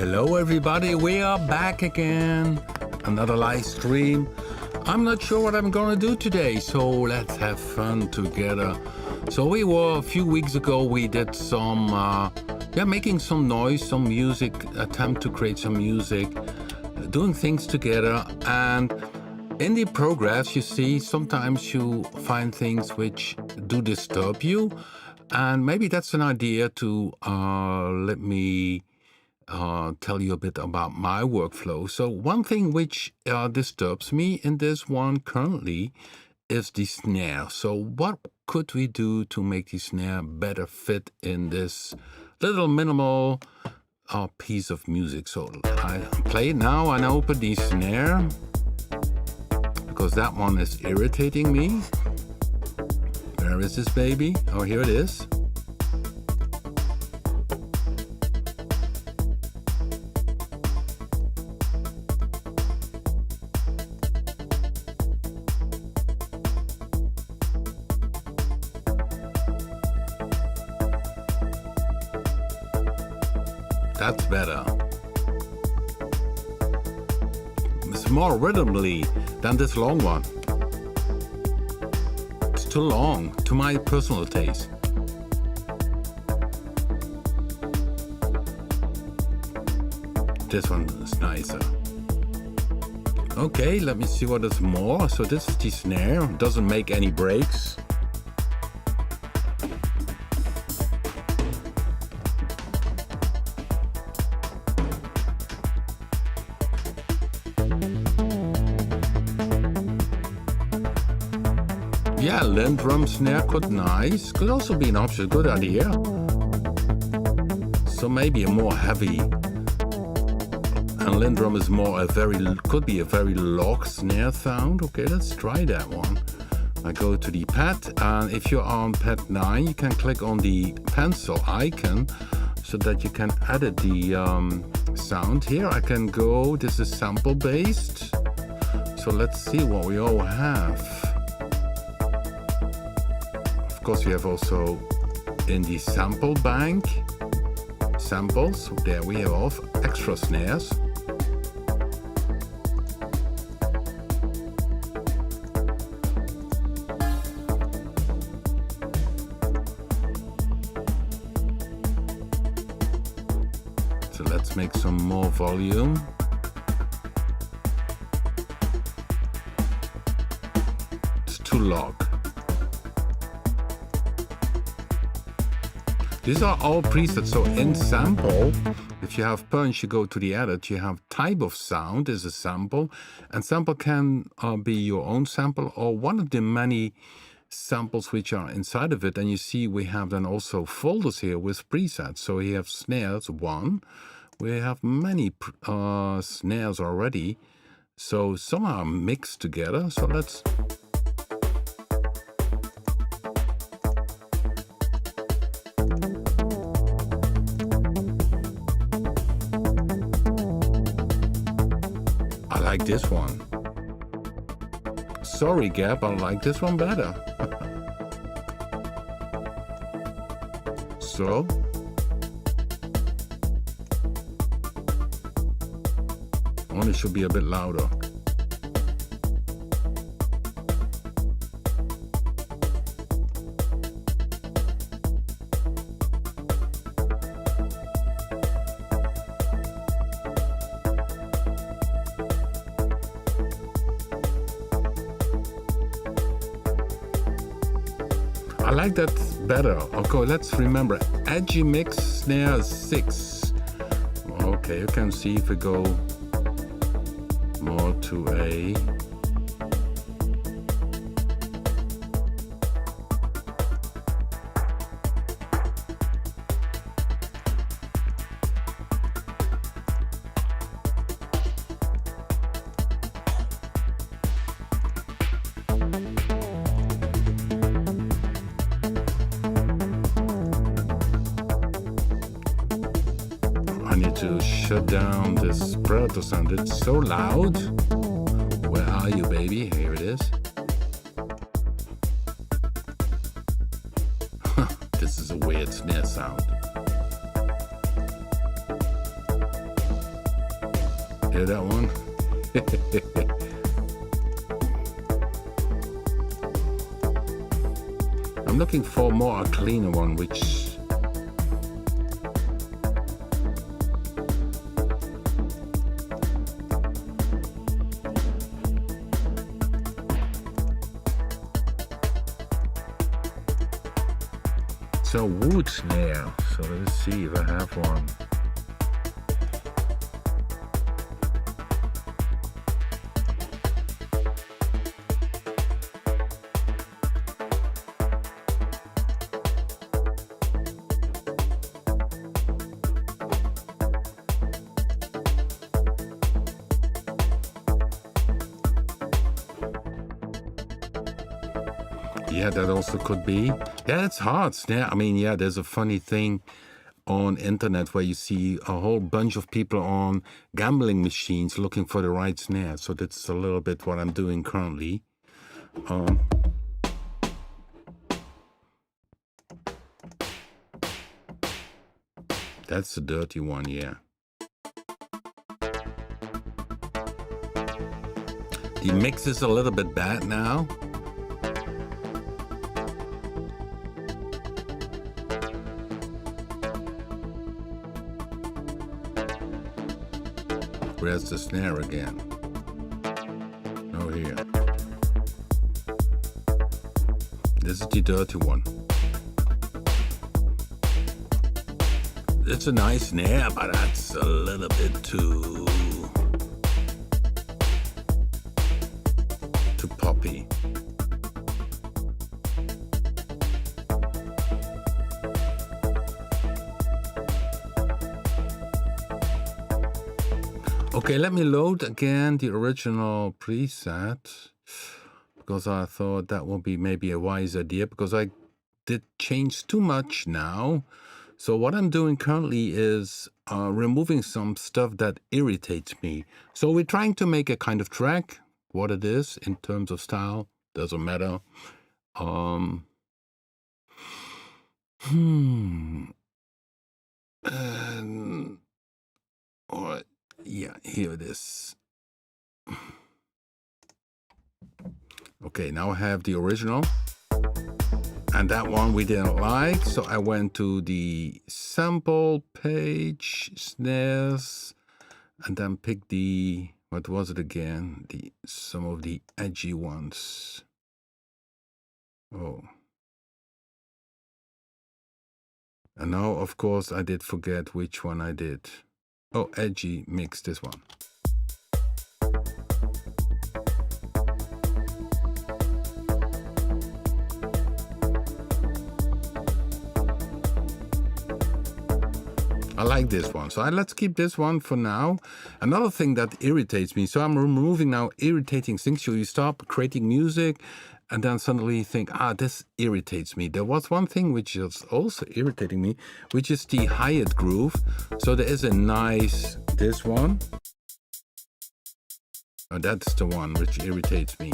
Hello everybody, we are back again. Another live stream. I'm not sure what I'm gonna do today, so let's have fun together. So a few weeks ago we did some, making some noise, some music, attempt to create some music, doing things together. And in the progress, you see, sometimes you find things which do disturb you. And maybe that's an idea to let me tell you a bit about my workflow. So one thing which disturbs me in this one currently is the snare. So what could we do to make the snare better fit in this little minimal piece of music? So I play it now and open the snare because that one is irritating me. Where is this baby? Oh, here it is. That's better. It's more rhythmically than this long one. It's too long, to my personal taste. This one is nicer. Okay, let me see what is more. So this is the snare, doesn't make any breaks. Yeah, Lindrum snare could also be an option, good idea. So maybe a more heavy, and Lindrum is more could be a very log snare sound. Okay, let's try that one. I go to the pad, and if you're on pad 9, you can click on the pencil icon so that you can edit the sound. Here I can go, this is sample based. So let's see what we all have. Of course, we have also in the sample bank samples. There we have extra snares. So let's make some more volume. It's too log. These are all presets, so in sample, if you have punch, you go to the edit, you have type of sound is a sample, and sample can be your own sample or one of the many samples which are inside of it. And you see we have then also folders here with presets. So we have snares, one, we have many snares already. So some are mixed together, so let's... I like this one. Sorry, Gab, I like this one better. So. Only should be a bit louder. I like that better. Okay, let's remember, edgy mix snare 6. Okay, you can see if we go more to a... I need to shut down this Predator sound. It's so loud. Where are you, baby? Here it is. This is a weird snare sound. Hear that one? I'm looking for a cleaner one, which... So wood snare. So let's see if I have one. Yeah, that also could be. Yeah, it's hard. Snare. I mean, yeah, there's a funny thing on internet where you see a whole bunch of people on gambling machines looking for the right snare. So that's a little bit what I'm doing currently. That's a dirty one, yeah. The mix is a little bit bad now. Where's the snare again? Oh, here. This is the dirty one. It's a nice snare, but that's a little bit too poppy. Okay, let me load again the original preset, because I thought that would be maybe a wise idea, because I did change too much now. So what I'm doing currently is removing some stuff that irritates me. So we're trying to make a kind of track. What it is in terms of style doesn't matter. Yeah, here it is. Okay, now I have the original. And that one we didn't like, so I went to the sample page, snares, and then picked the, what was it again? Some of the edgy ones. Oh. And now, of course, I did forget which one I did. Oh, edgy mix, this one. I like this one, so let's keep this one for now. Another thing that irritates me, so I'm removing now irritating things. So you start creating music and then suddenly you think, this irritates me. There was one thing which is also irritating me, which is the hi-hat groove. So there is a nice, this one. Oh, that's the one which irritates me.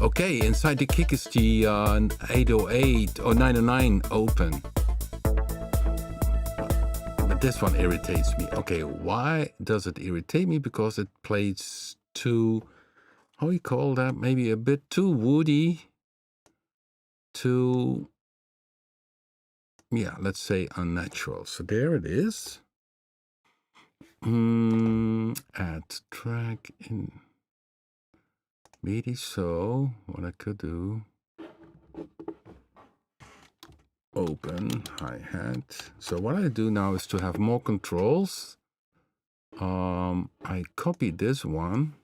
Okay, inside the kick is the 808 or 909 open. But this one irritates me. Okay, why does it irritate me? Because it plays too, how you call that? Maybe a bit too woody. Too, yeah, let's say unnatural. So there it is. Add track in. Maybe so, what I could do, open hi-hat. So what I do now is to have more controls. I copy this one.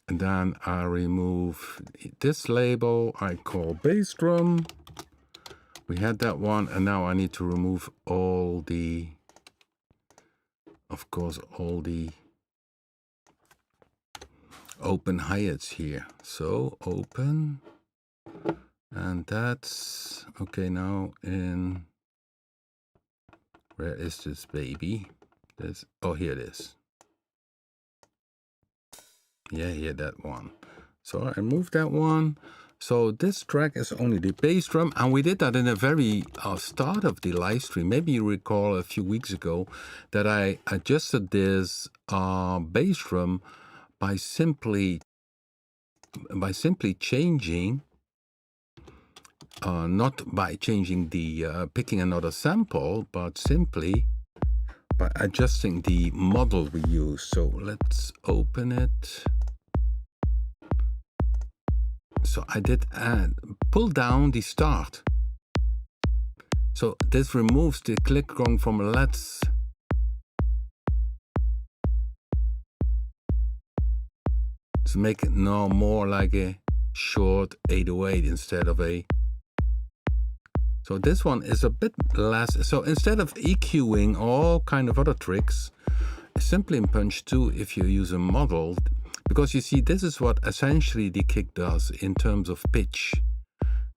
And then I remove this label I call bass drum. We had that one, and now I need to remove all the, of course, all the open hi-hats here. So open, and that's okay. Now in, where is this baby? This, oh, here it is. Yeah, that one. So I remove that one. So this track is only the bass drum, and we did that in the very start of the live stream. Maybe you recall a few weeks ago that I adjusted this bass drum by simply changing, not by changing the picking another sample, but simply by adjusting the model we use. So let's open it. So I did pull down the start. So this removes the click gong from let's. So make it now more like a short 808 instead of a. So this one is a bit less. So instead of EQing all kind of other tricks, simply in Punch 2, if you use a model, because you see, this is what essentially the kick does in terms of pitch.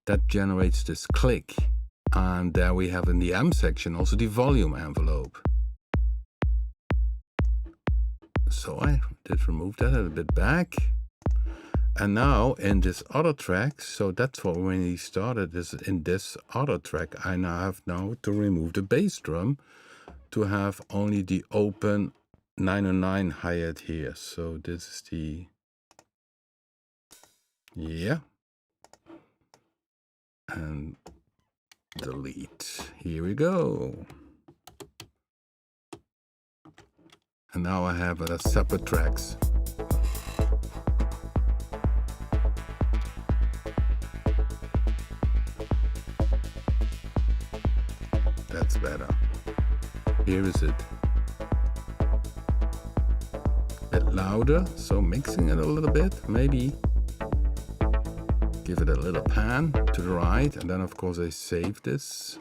That generates this click. And there we have in the M section also the volume envelope. So I did remove that a bit back. And now in this other track, so that's what when he started this in this other track, I now have to remove the bass drum to have only the open 909 hi-hat here. So this is the, yeah, and delete. Here we go. And now I have separate tracks. That's better. Here is it. Bit louder, so mixing it a little bit, maybe give it a little pan to the right, and then of course I save this.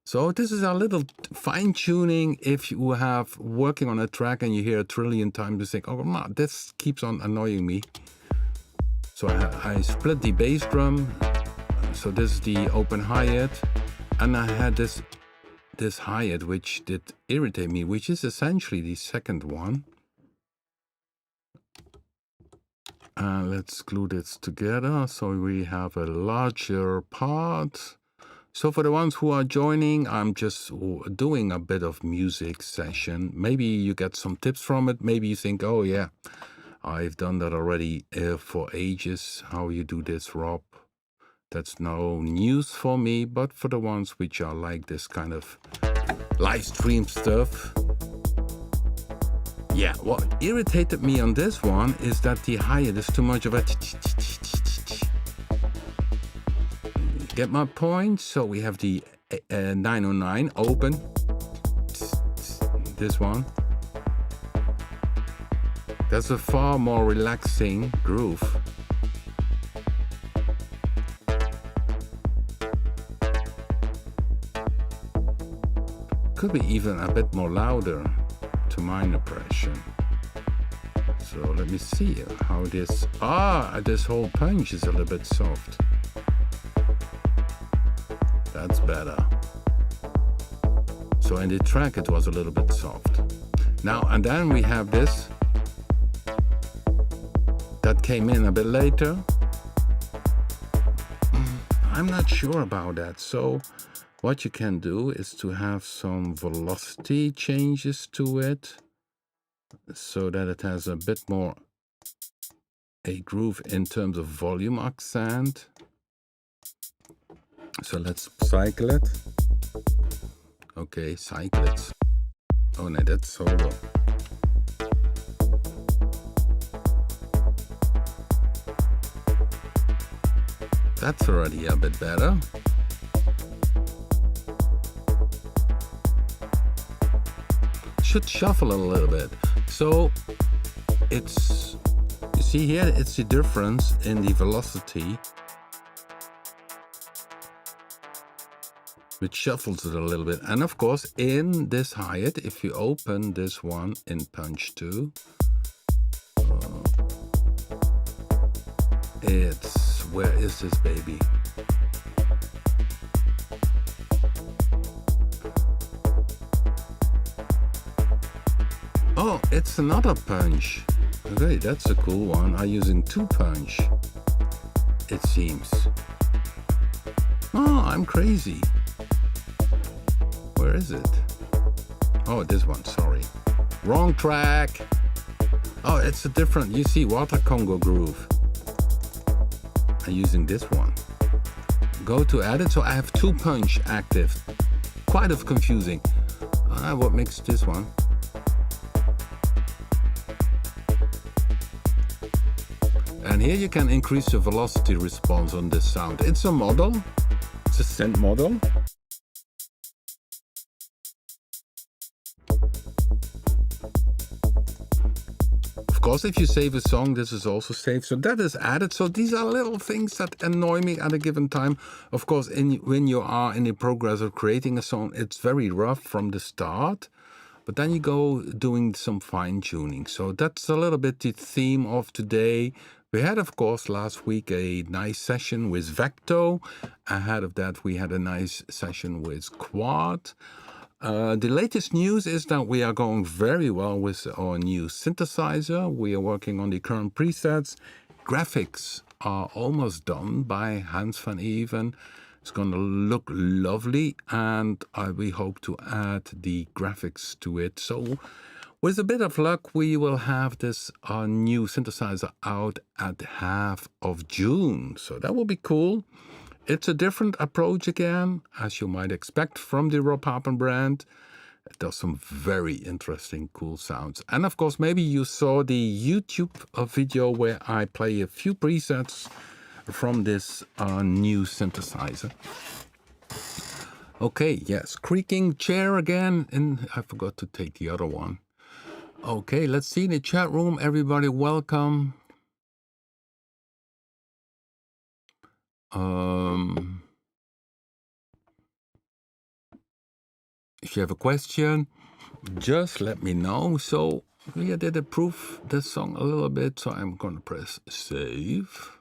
So this is a little fine-tuning if you have working on a track and you hear a trillion times you think, oh man, this keeps on annoying me. So I split the bass drum, so this is the open hi-hat, and I had this hi-hat which did irritate me, which is essentially the second one. Let's glue this together so we have a larger part. So for the ones who are joining, I'm just doing a bit of music session. Maybe you get some tips from it. Maybe you think, oh yeah, I've done that already for ages. How you do this, Rob? That's no news for me. But for the ones which are like this kind of live stream stuff, yeah, what irritated me on this one is that the hi-hat is too much of a. Get my point? So we have the 909 open. This one. That's a far more relaxing groove. Could be even a bit more louder to my impression. So let me see how this. This whole punch is a little bit soft. That's better. So in the track it was a little bit soft. Now and then we have this that came in a bit later. I'm not sure about that. So what you can do is to have some velocity changes to it so that it has a bit more a groove in terms of volume accent. So let's cycle it. Okay, cycle it. Oh no, that's solo. That's already a bit better. Should shuffle a little bit. So it's, you see here, it's the difference in the velocity, which shuffles it a little bit. And of course, in this hi-hat, if you open this one in Punch 2, it's, where is this baby? Oh, it's another punch. Okay, that's a cool one. I'm using 2 punch. it seems. Oh, I'm crazy. Where is it? Oh, this one, sorry. Wrong track. Oh, it's a different, you see, Water Congo groove. I'm using this one. Go to edit, so I have 2 punch active. Quite of confusing. What makes this one? And here you can increase the velocity response on this sound. It's a model, it's a synth model. Of course, if you save a song, this is also saved, so that is added. So these are little things that annoy me at a given time. Of course, when you are in the progress of creating a song, it's very rough from the start, but then you go doing some fine-tuning. So that's a little bit the theme of today. We had, of course, last week a nice session with Vecto. Ahead of that, we had a nice session with Quad. The latest news is that we are going very well with our new synthesizer. We are working on the current presets. Graphics are almost done by Hans van Even. It's going to look lovely, and we hope to add the graphics to it. So with a bit of luck, we will have this new synthesizer out at half of June. So that will be cool. It's a different approach again, as you might expect from the Rob Papen brand. It does some very interesting, cool sounds. And of course, maybe you saw the YouTube video where I play a few presets from this new synthesizer. Okay, yes, creaking chair again, and I forgot to take the other one. Okay, let's see in the chat room. Everybody, welcome. If you have a question, just let me know. So we did improve this song a little bit, so I'm going to press save.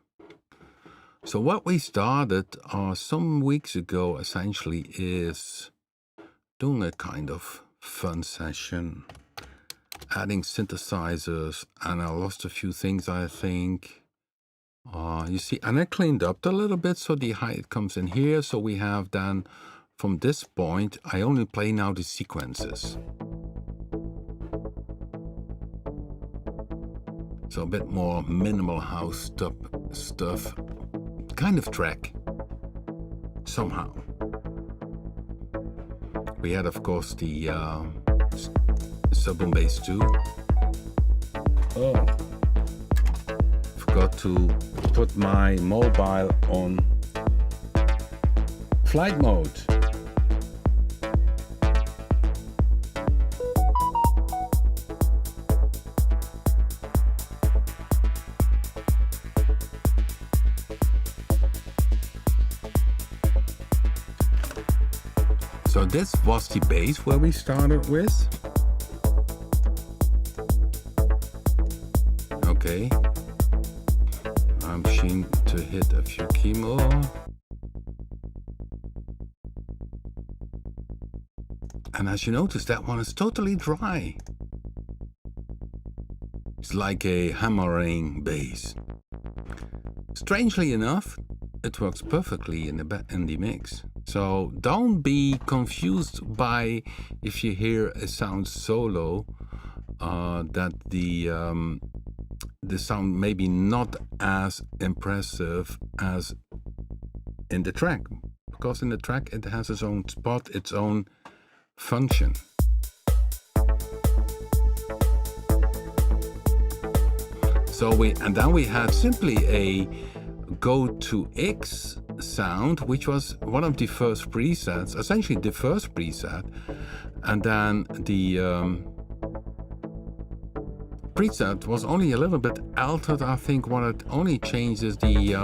So what we started some weeks ago essentially is doing a kind of fun session, adding synthesizers, and I lost a few things, I think. You see, and I cleaned up a little bit, so the height comes in here. So we have then, from this point, I only play now the sequences. So a bit more minimal house stuff kind of track, somehow. We had, of course, the sub and bass too. Oh, forgot to put my mobile on flight mode. So this was the bass where we started with. Okay. I'm keen to hit a few key more. And as you notice, that one is totally dry. It's like a hammering bass. Strangely enough, it works perfectly in the mix. So don't be confused by if you hear a sound solo that the sound maybe not as impressive as in the track, because in the track it has its own spot, its own function. So then we had simply a go to X sound, which was one of the first presets, essentially the first preset, and then the preset was only a little bit altered. I think what it only changes the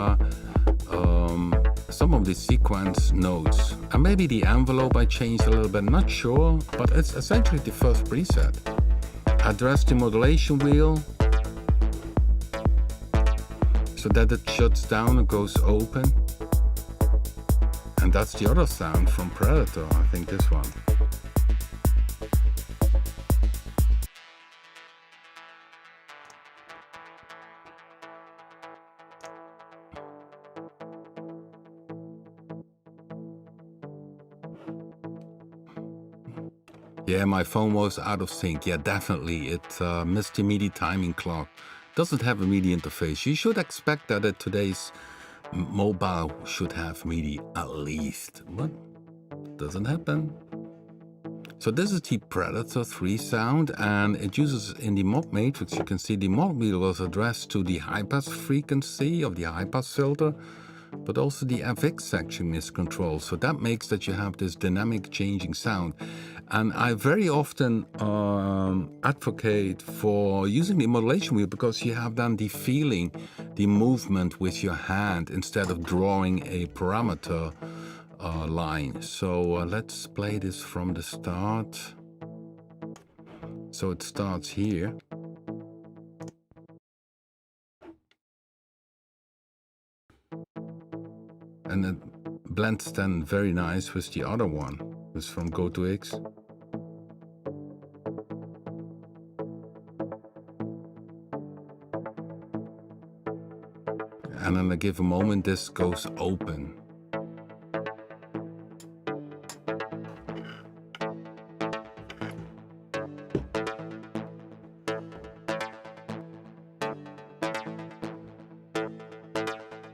some of the sequence notes, and maybe the envelope I changed a little bit, not sure, but it's essentially the first preset. Address the modulation wheel so that it shuts down and goes open. And that's the other sound from Predator, I think this one. Yeah, my phone was out of sync. Yeah, definitely. It missed the MIDI timing clock. Doesn't have a MIDI interface. You should expect that today's mobile should have MIDI at least. But doesn't happen. So this is the Predator 3 sound, and it uses in the mod matrix, you can see the mod wheel was addressed to the high pass frequency of the high pass filter, but also the FX section is controlled. So that makes that you have this dynamic changing sound. And I very often advocate for using the modulation wheel because you have then the feeling, the movement with your hand instead of drawing a parameter line. So let's play this from the start. So it starts here. And it blends then very nice with the other one. It's from Go to X. And then I give a moment, this goes open.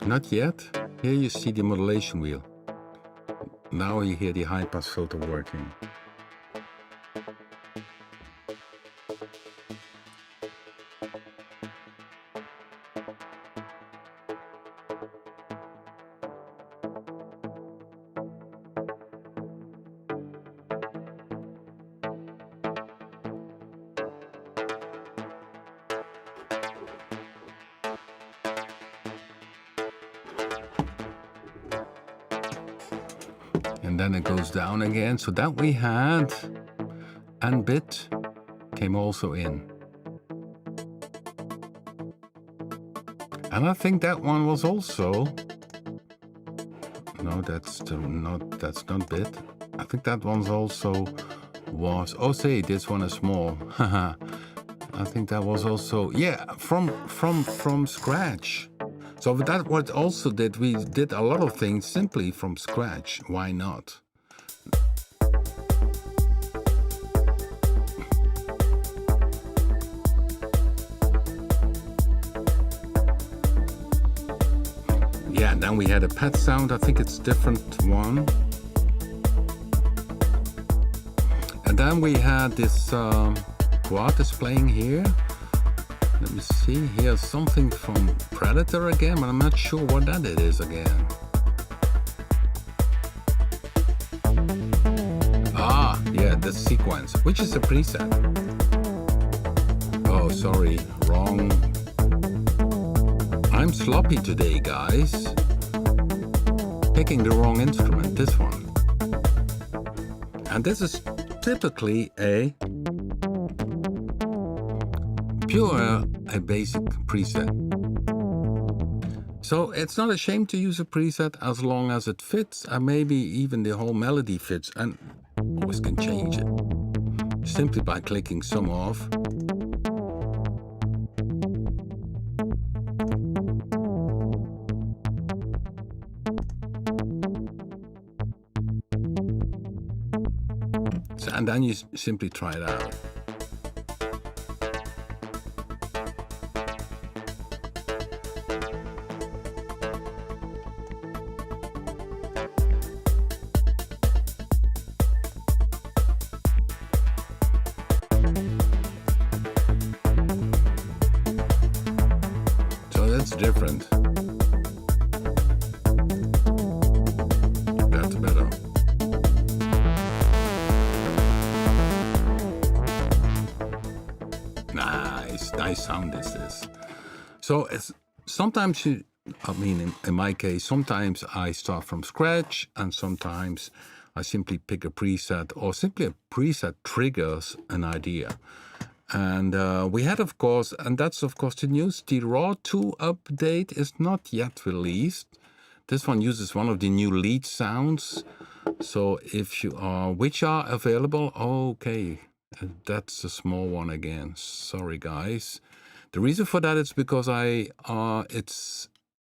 Not yet. Here you see the modulation wheel. Now you hear the high pass filter working. And then it goes down again. So that we had, and bit came also in. And I think that one was also, no, that's not bit. I think that one's also was, oh say, this one is small. I think that was also, yeah, from scratch. So that what also did, we did a lot of things simply from scratch. Why not? Yeah, then we had a pet sound. I think it's a different one. And then we had this quad is playing here. Let me see, here's something from Predator again, but I'm not sure what that it is again. Ah, yeah, the sequence, which is a preset. Oh, sorry, wrong. I'm sloppy today, guys. Picking the wrong instrument, this one. And this is typically a a basic preset. So it's not a shame to use a preset as long as it fits, and maybe even the whole melody fits, and always can change it simply by clicking some off. And then you simply try it out. Different. That's better. Nice sound is this. So it's sometimes in my case, sometimes I start from scratch, and sometimes I simply pick a preset, or simply a preset triggers an idea. And we had, of course, and that's of course the news, the Raw 2 update is not yet released. This one uses one of the new lead sounds. So if you are, which are available, okay, that's a small one again. Sorry, guys. The reason for that is because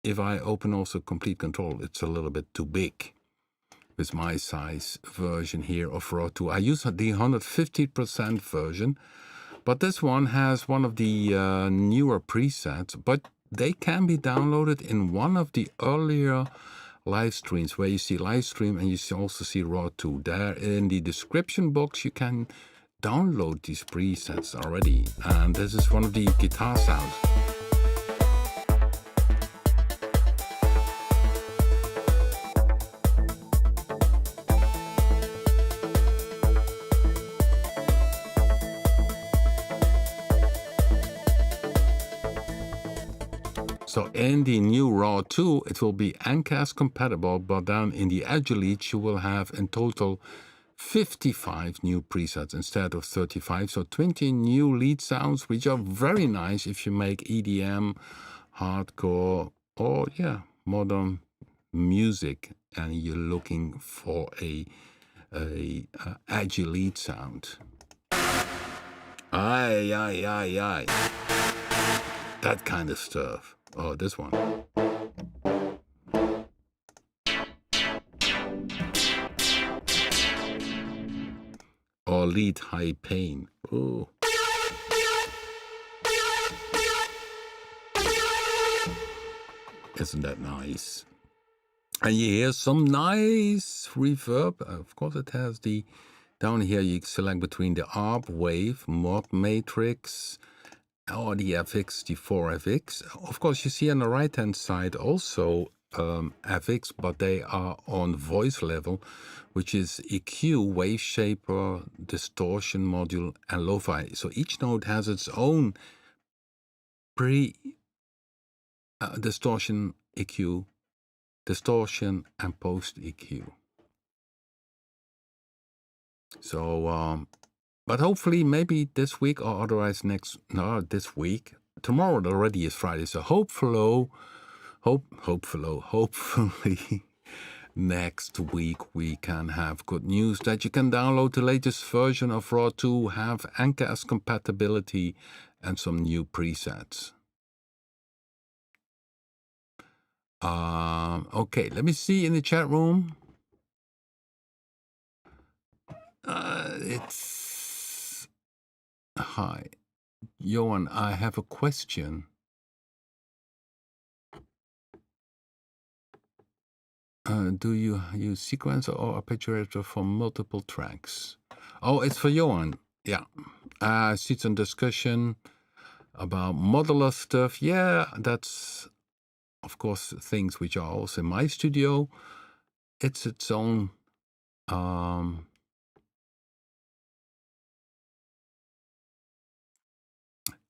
if I open also complete control, it's a little bit too big. with my size version here of Raw 2. I use the 150% version, but this one has one of the newer presets, but they can be downloaded in one of the earlier live streams where you see live stream and you also see Raw 2. There in the description box you can download these presets already, and this is one of the guitar sounds. So in the new Raw 2, it will be Ncast compatible, but then in the Aldrich you will have in total 55 new presets instead of 35. So 20 new lead sounds, which are very nice if you make EDM, hardcore, or modern music, and you're looking for a edgy lead sound. Aye. That kind of stuff. Oh, this one. Or lead high pain. Oh. Isn't that nice? And you hear some nice reverb. Of course, it has the... Down here, you select between the ARP wave, mod matrix, or the FX, the 4FX. Of course, you see on the right-hand side also FX, but they are on voice level, which is EQ, wave shaper, distortion module, and lo-fi. So each node has its own distortion EQ, distortion, and post EQ. So, but hopefully, maybe this week or otherwise this week. Tomorrow already is Friday, so hopefully next week we can have good news that you can download the latest version of Raw 2, have Ncast compatibility, and some new presets. Okay, let me see in the chat room. It's... Hi. Johan, I have a question. Do you use sequencer or arpeggiator for multiple tracks? Oh, it's for Johan. Yeah. I see some discussion about modular stuff. Yeah, that's, of course, things which are also in my studio. It's its own...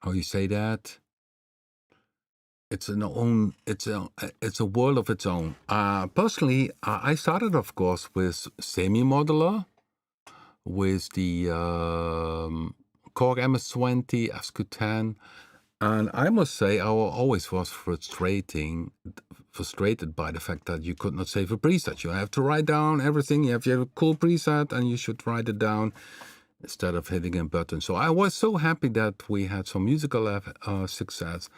how you say that? It's a world of its own. Personally, I started, of course, with semi-modular, with the Korg MS-20, SQ10, and I must say I always was frustrated by the fact that you could not save a preset. You have to write down everything. You have a cool preset, and you should write it down instead of hitting a button. So I was so happy that we had some musical success,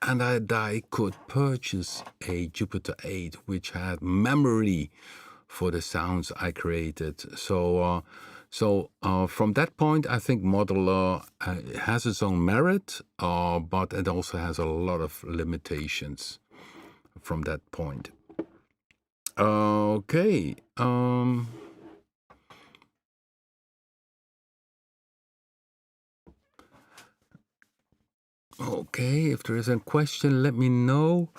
and I could purchase a Jupiter 8, which had memory for the sounds I created. So from that point, I think modular has its own merit, but it also has a lot of limitations from that point. Okay. Okay, if there is a question, let me know.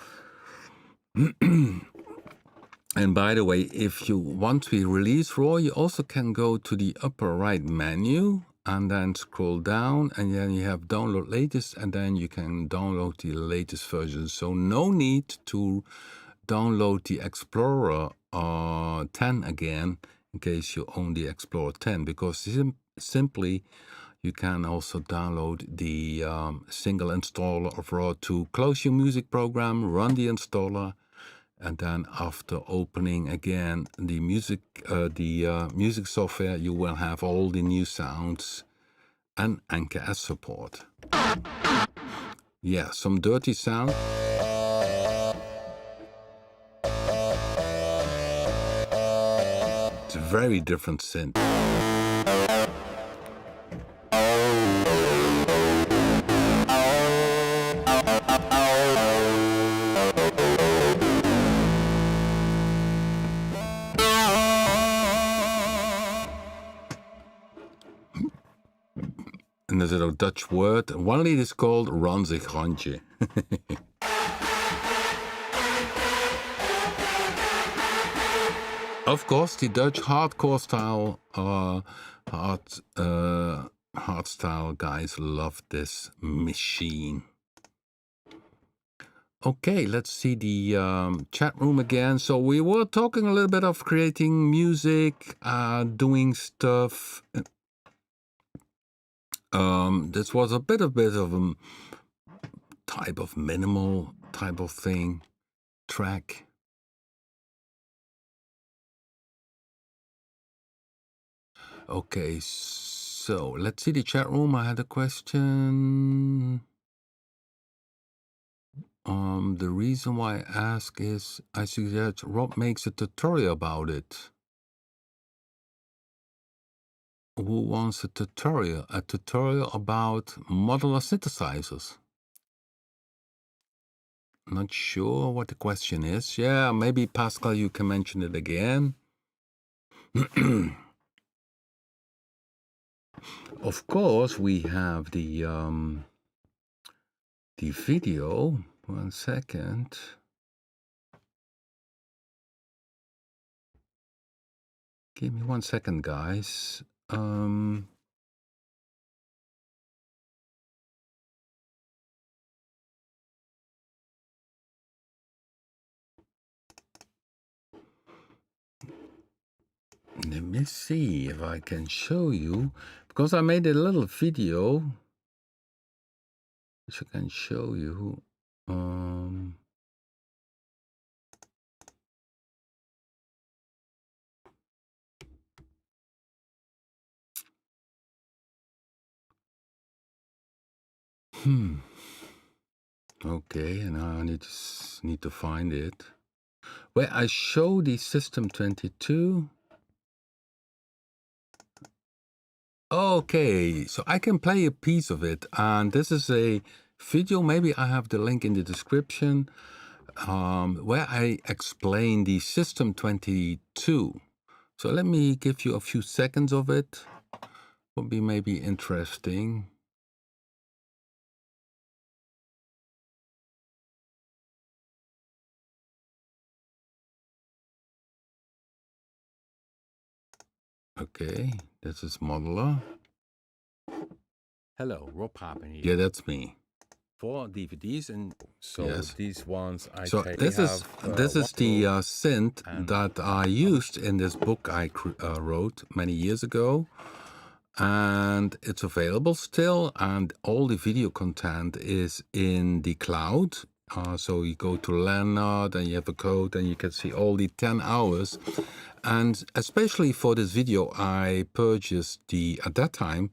And by the way, if you want to release RAW, you also can go to the upper right menu and then scroll down, and then you have download latest, and then you can download the latest version. So no need to download the Explorer 10 again in case you own the Explorer 10, because simply you can also download the single installer of Raw 2, close your music program, run the installer, and then after opening again the music software, you will have all the new sounds and Ncast support. Yeah, some dirty sound. very different synth. And there's a Dutch word. One lead is called ranzig randje. Of course, the Dutch hardcore style, hardstyle guys love this machine. Okay, let's see the chat room again. So we were talking a little bit of creating music, doing stuff. This was a bit of a type of minimal type of thing, track. Okay, so let's see the chat room. I had a question. The reason why I ask is I suggest Rob makes a tutorial about it. Who wants a tutorial? A tutorial about modular synthesizers. Not sure what the question is. Yeah, maybe Pascal, you can mention it again. Of course, we have the video. 1 second. Give me 1 second, guys. Let me see if I can show you, because I made a little video which I can show you. Okay, and now I need to find it. Where I show the System-22. Okay, so I can play a piece of it, and this is a video. Maybe I have the link in the description, where I explain the System-22. So let me give you a few seconds of it. Would be maybe interesting. Okay, this is Modular. Hello, Rob Papen here. Yeah, that's me. For DVDs, and so Yes. these ones I So take. this is the synth that I used in this book I wrote many years ago, and it's available still. And all the video content is in the cloud. So you go to Leonard and you have a code, and you can see all the 10 hours. And especially for this video, I purchased at that time,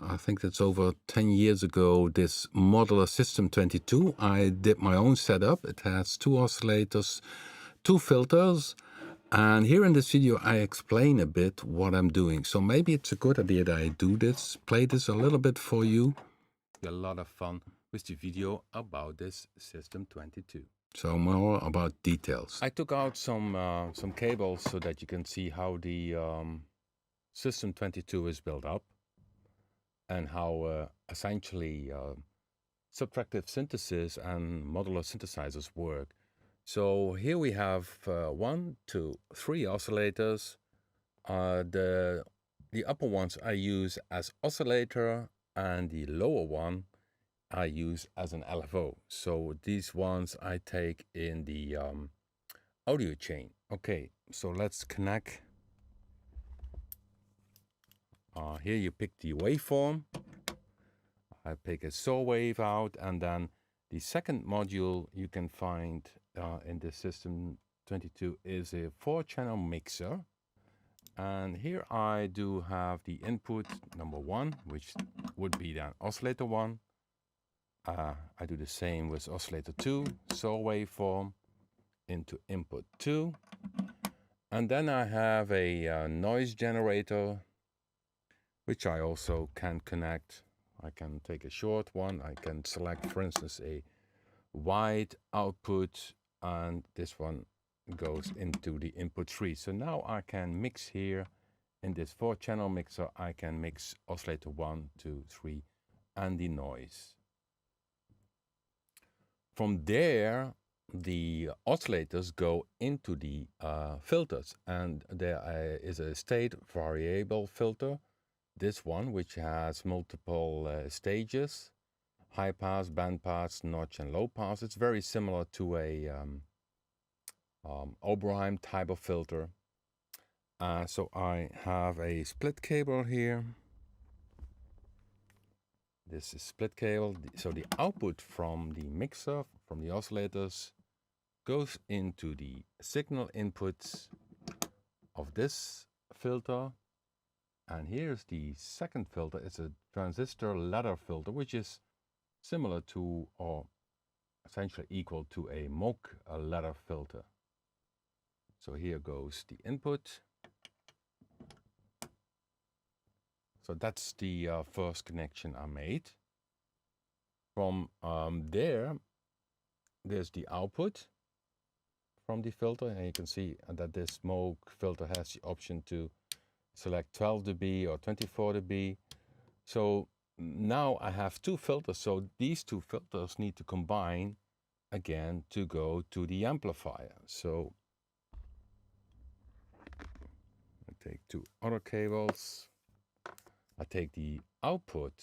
I think that's over 10 years ago, this modular System-22. I did my own setup. It has 2 oscillators, 2 filters. And here in this video, I explain a bit what I'm doing. So maybe it's a good idea that I do this, play this a little bit for you. A lot of fun with the video about this System-22. So more about details. I took out some cables so that you can see how the System-22 is built up, and how essentially subtractive synthesis and modular synthesizers work. So here we have 1, 2, 3 oscillators. The upper ones I use as oscillator, and the lower one I use as an LFO. So these ones I take in the audio chain. Okay, so let's connect. Here you pick the waveform. I pick a saw wave out, and then the second module you can find in the System-22 is a 4-channel mixer. And here I do have the input number 1, which would be then oscillator 1. I do the same with oscillator 2, saw waveform into input 2. And then I have a noise generator, which I also can connect. I can take a short one. I can select, for instance, a wide output, and this one goes into the input 3. So now I can mix here in this 4-channel mixer. I can mix oscillator 1, 2, 3 and the noise. From there, the oscillators go into the filters, and there is a state variable filter, this one, which has multiple stages: high pass, band pass, notch and low pass. It's very similar to a Oberheim type of filter. So I have a split cable here. This is split cable. So the output from the mixer, from the oscillators, goes into the signal inputs of this filter. And here's the second filter. It's a transistor ladder filter, which is similar to, or essentially equal to, a Moog ladder filter. So here goes the input. So that's the first connection I made. From there's the output from the filter, and you can see that this Moog filter has the option to select 12 dB or 24 dB. So now I have two filters, so these two filters need to combine again to go to the amplifier. So I take two other cables. I take the output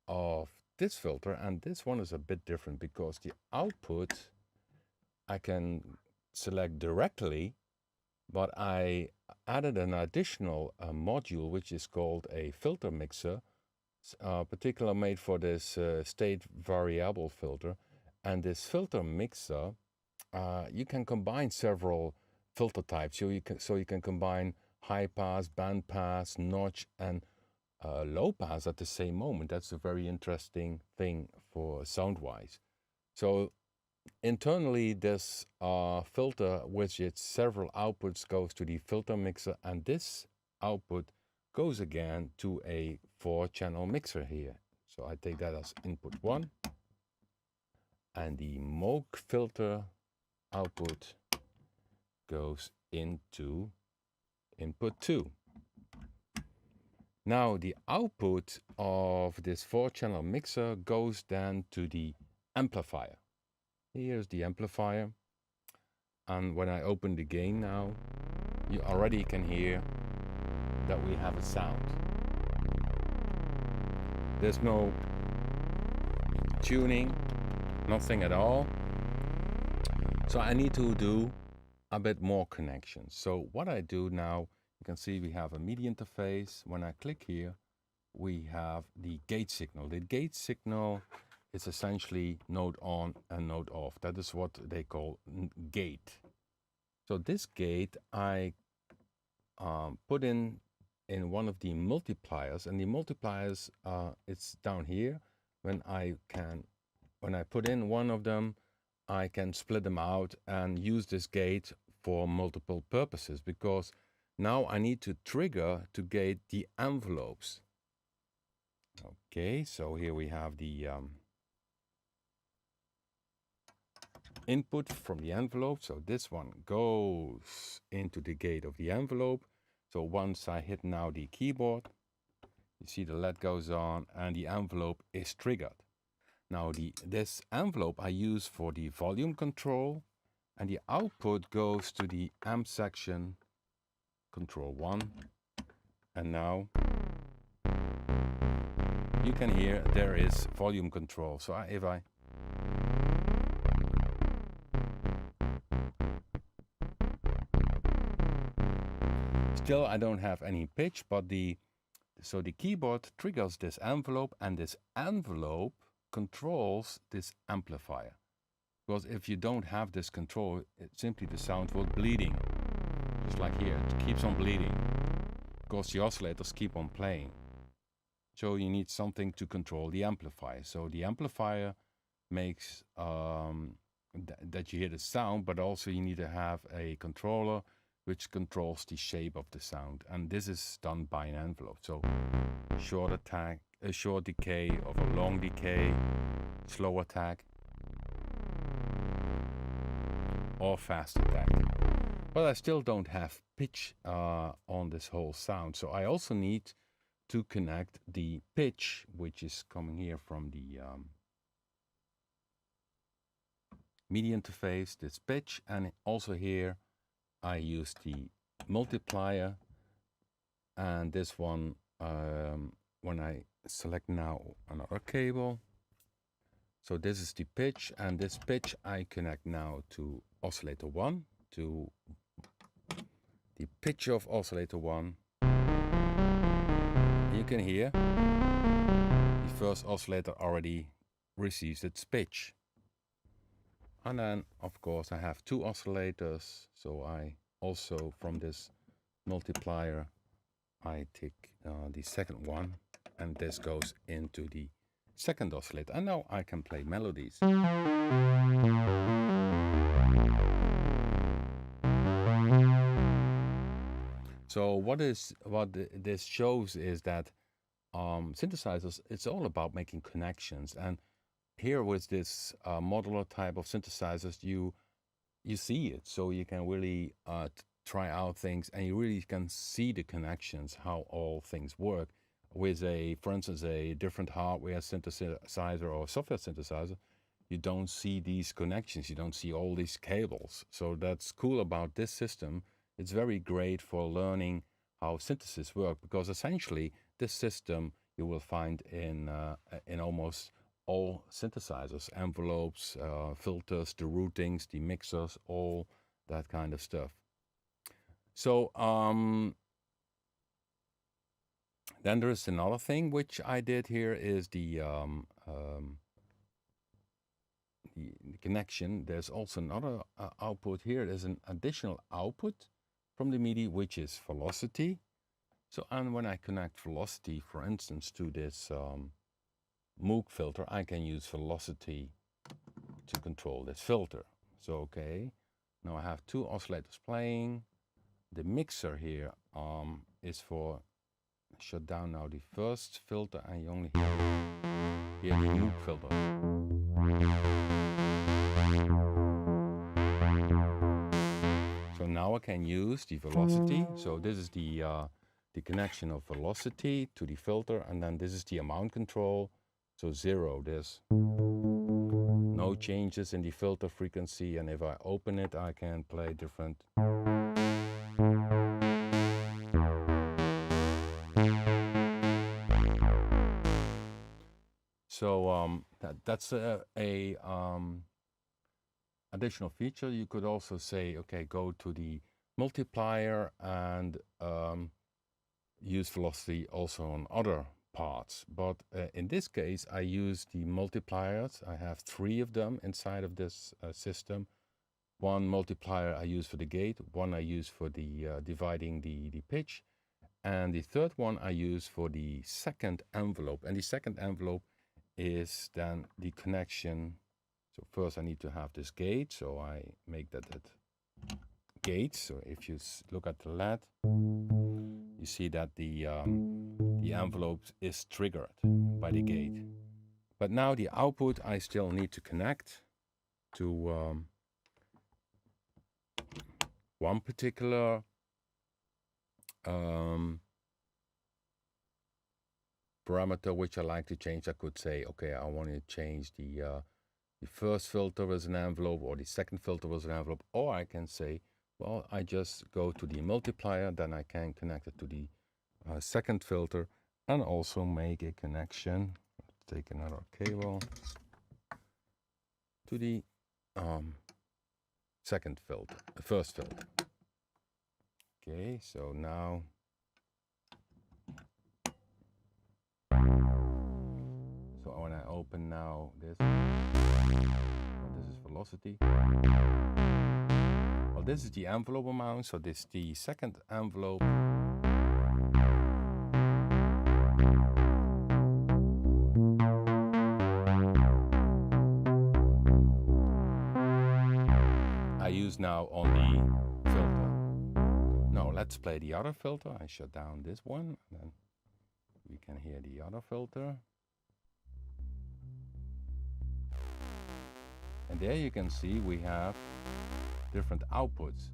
of this filter, and this one is a bit different because the output I can select directly, but I added an additional module which is called a filter mixer, particularly made for this state variable filter. And this filter mixer, you can combine several filter types. So you can combine high pass, band pass, notch and low pass at the same moment. That's a very interesting thing for sound-wise. So internally, this filter with its several outputs goes to the filter mixer, and this output goes again to a 4-channel mixer here. So I take that as input 1, and the Moog filter output goes into input 2. Now the output of this 4-channel mixer goes then to the amplifier. Here's the amplifier, and when I open the gain now, you already can hear that we have a sound. There's no tuning, nothing at all. So I need to do a bit more connections. So what I do now, you can see we have a MIDI interface. When I click here, we have the gate signal. The gate signal is essentially node on and node off. That is what they call gate. So this gate I put in one of the multipliers, and the multipliers it's down here. When I put in one of them, I can split them out and use this gate for multiple purposes, because now I need to trigger to gate the envelopes. Okay, so here we have the input from the envelope. So this one goes into the gate of the envelope. So once I hit now the keyboard, you see the LED goes on and the envelope is triggered. Now this envelope I use for the volume control, and the output goes to the amp section, control 1. And now you can hear there is volume control. So if I still, I don't have any pitch, but so the keyboard triggers this envelope, and this envelope controls this amplifier. Because if you don't have this control, simply the sound will bleeding. Just like here, it keeps on bleeding. Because the oscillators keep on playing. So you need something to control the amplifier. So the amplifier makes that you hear the sound, but also you need to have a controller which controls the shape of the sound. And this is done by an envelope. So short attack, a short decay of a long decay, slow attack, or fast attack. But I still don't have pitch on this whole sound. So I also need to connect the pitch, which is coming here from the MIDI interface, this pitch, and also here I use the multiplier, and this one, when I select now another cable, so this is the pitch, and this pitch I connect now to oscillator 1, to the pitch of oscillator 1. You can hear the first oscillator already receives its pitch. And then, of course, I have two oscillators, so I also, from this multiplier, I take the second one, and this goes into the second oscillator. And now I can play melodies. So what this shows is that synthesizers, it's all about making connections. And here with this modular type of synthesizers, you see it, so you can really try out things, and you really can see the connections, how all things work. With for instance, a different hardware synthesizer or software synthesizer, you don't see these connections, you don't see all these cables. So that's cool about this system. It's very great for learning how synthesis works, because essentially this system you will find in almost all synthesizers, envelopes, filters, the routings, the mixers, all that kind of stuff. So then there is another thing which I did here, is the connection. There's also another output here. There's an additional output from the MIDI, which is velocity. So, and when I connect velocity, for instance, to this Moog filter, I can use velocity to control this filter. So, okay, now I have two oscillators playing. The mixer here is for shut down now the first filter, and you only hear the Moog filter. So now I can use the velocity. So this is the connection of velocity to the filter, and then this is the amount control. So 0, there's no changes in the filter frequency, and if I open it, I can play different. So that's a additional feature. You could also say, okay, go to the multiplier and use velocity also on other parts. But in this case, I use the multipliers. I have 3 of them inside of this system. One multiplier I use for the gate, one I use for the dividing the pitch, and the third one I use for the second envelope. And the second envelope is then the connection. So first I need to have this gate, so I make that at gate. So if you look at the LED, you see that the envelope is triggered by the gate. But now the output I still need to connect to one particular parameter which I like to change. I could say, okay, I want to change the first filter as an envelope, or the second filter as an envelope, or I can say, well, I just go to the multiplier, then I can connect it to the second filter, and also make a connection. Take another cable to the second filter, first filter. Okay, so now when I open now this, this is velocity. Well, this is the envelope amount, so this is the second envelope. I use now on the filter. let's play the other filter. I shut down this one, and then we can hear the other filter. And there you can see we have different outputs.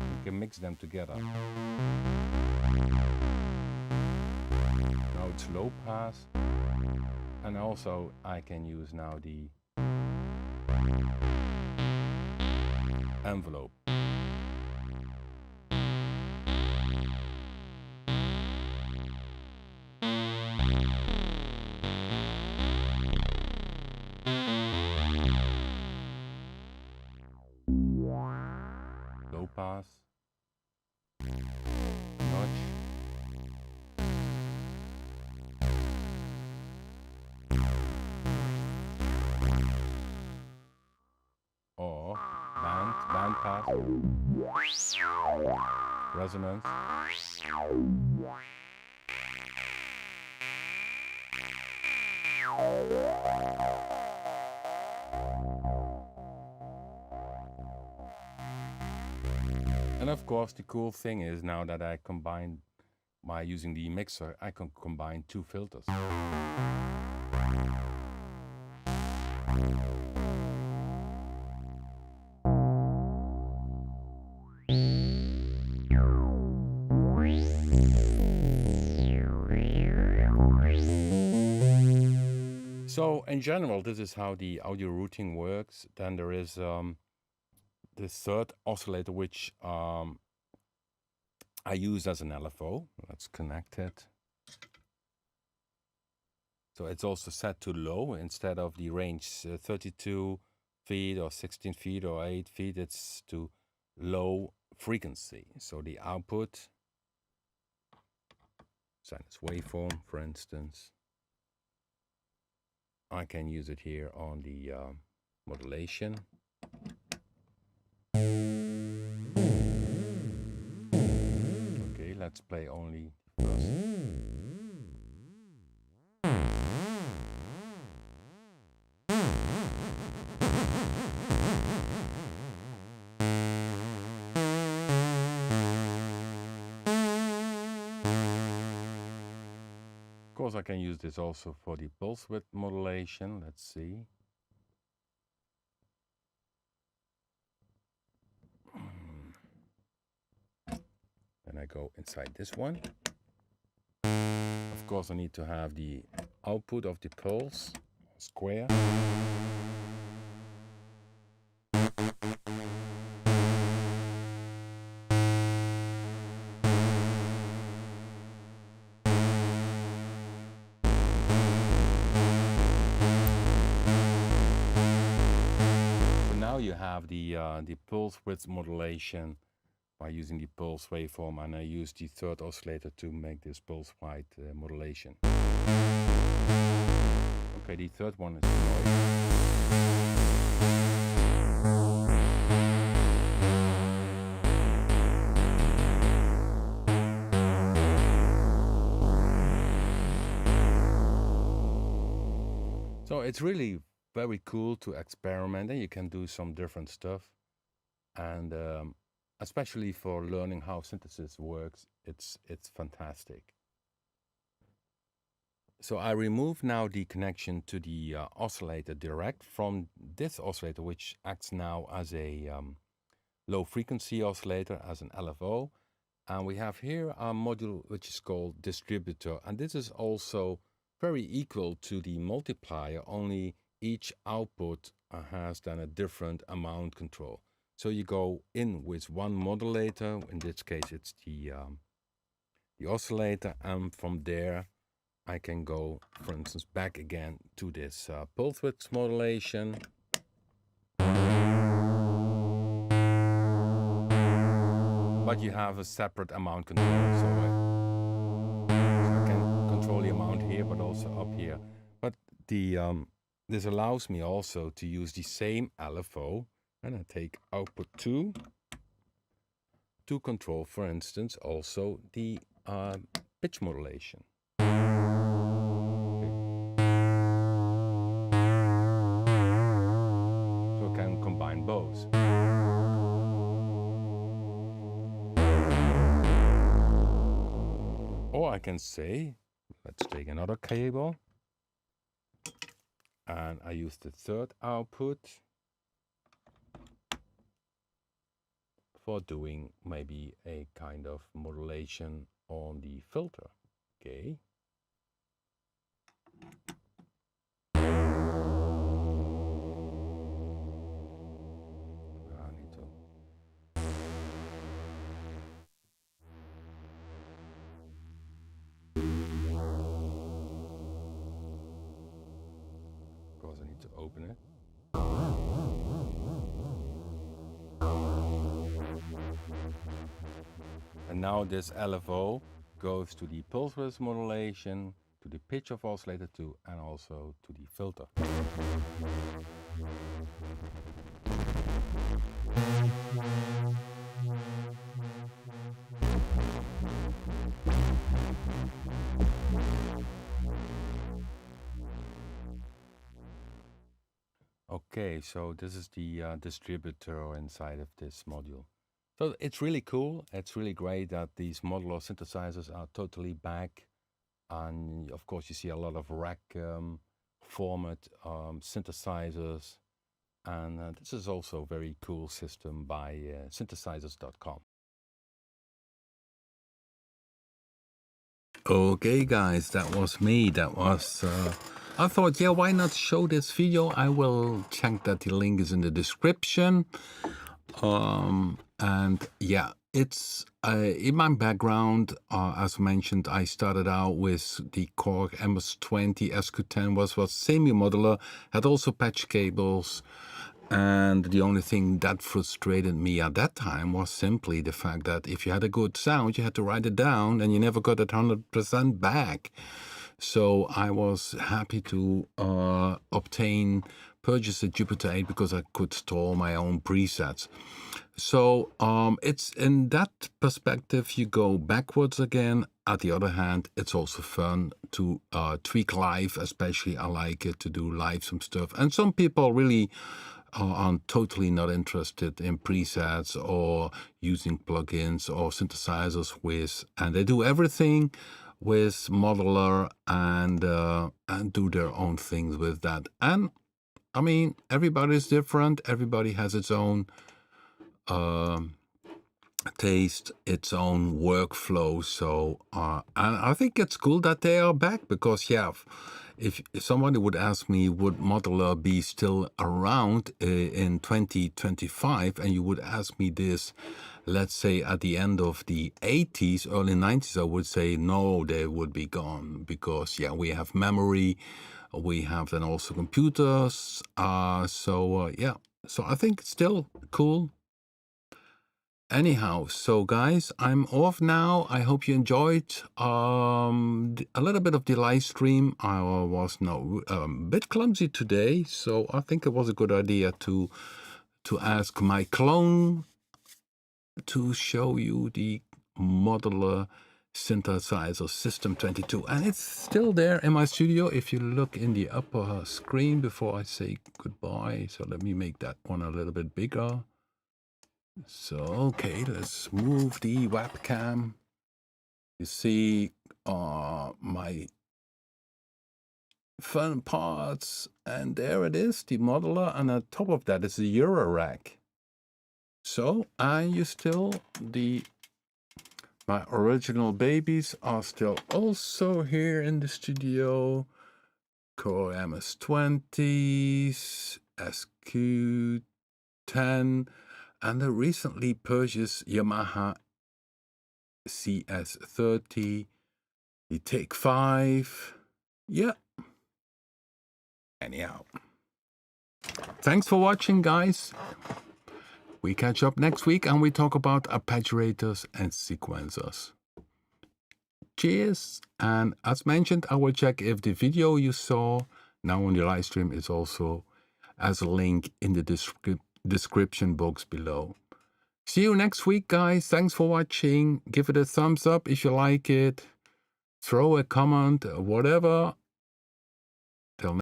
We can mix them together. Now it's low pass, and also I can use now the envelope. Low pass, notch, or band pass, resonance, and of course the cool thing is now that I combine by using the mixer, I can combine two filters. So in general, this is how the audio routing works. Then there is this third oscillator, which I use as an LFO. Let's connect it. So it's also set to low instead of the range 32 feet or 16 feet or 8 feet. It's to low frequency. So the output, sinus waveform, for instance, I can use it here on the modulation. Okay, let's play only first. Of course, I can use this also for the pulse width modulation. Let's see. Then I go inside this one. Of course, I need to have the output of the pulse square. You have the pulse width modulation by using the pulse waveform, and I use the third oscillator to make this pulse width modulation. Okay, the third one is noise. So it's really very cool to experiment, and you can do some different stuff, and especially for learning how synthesis works, it's fantastic. So I remove now the connection to the oscillator direct from this oscillator, which acts now as a low frequency oscillator, as an LFO, and we have here a module which is called distributor, and this is also very equal to the multiplier, only each output has then a different amount control. So you go in with one modulator, in this case it's the oscillator, and from there I can go, for instance, back again to this pulse width modulation. But you have a separate amount control, so I can control the amount here, but also up here. But this allows me also to use the same LFO, and I take output 2 to control, for instance, also the pitch modulation. Okay. So I can combine both. Or I can say, let's take another cable, and I use the third output for doing maybe a kind of modulation on the filter. Okay. I need to. Of course, I need to open it. And now this LFO goes to the pulse width modulation, to the pitch of oscillator 2, and also to the filter. Okay, so this is the distributor inside of this module. So it's really cool. It's really great that these modular synthesizers are totally back. And of course, you see a lot of rack format synthesizers. And this is also a very cool system by synthesizers.com. Okay guys, that was me. That was I thought, yeah, why not show this video? I will check that the link is in the description. And yeah, it's in my background, as mentioned, I started out with the Korg MS-20 SQ10, was semi-modular, had also patch cables. And the only thing that frustrated me at that time was simply the fact that if you had a good sound, you had to write it down and you never got it 100% back. So I was happy to purchase a Jupiter 8 because I could store my own presets. So it's in that perspective, you go backwards again. At the other hand, it's also fun to tweak live, especially I like it to do live some stuff. And some people really are totally not interested in presets or using plugins or synthesizers with, and they do everything with modular and do their own things with that. And I mean, everybody's different. Everybody has its own taste, its own workflow. So and I think it's cool that they are back because, yeah, if somebody would ask me, would modular be still around in 2025, and you would ask me this, let's say at the end of the 80s, early 90s, I would say no, they would be gone because, yeah, we have memory, we have then also computers. Yeah, so I think it's still cool. Anyhow, so guys, I'm off now. I hope you enjoyed a little bit of the live stream. I was a bit clumsy today, so I think it was a good idea to ask my clone to show you the modular synthesizer System-22, and it's still there in my studio if you look in the upper screen before I say goodbye. So let me make that one a little bit bigger. So, okay, let's move the webcam. You see my fun parts, and there it is, the modular, and on top of that is the Euro rack. So, my original babies are still also here in the studio. Korg MS-20s, SQ10, and the recently purchased Yamaha CS-30, the Take 5. Yeah. Anyhow, thanks for watching, guys. We catch up next week and we talk about arpeggiators and sequencers. Cheers. And as mentioned, I will check if the video you saw now on the live stream is also as a link in the description box below. See you next week, guys. Thanks for watching. Give it a thumbs up if you like it. Throw a comment, whatever.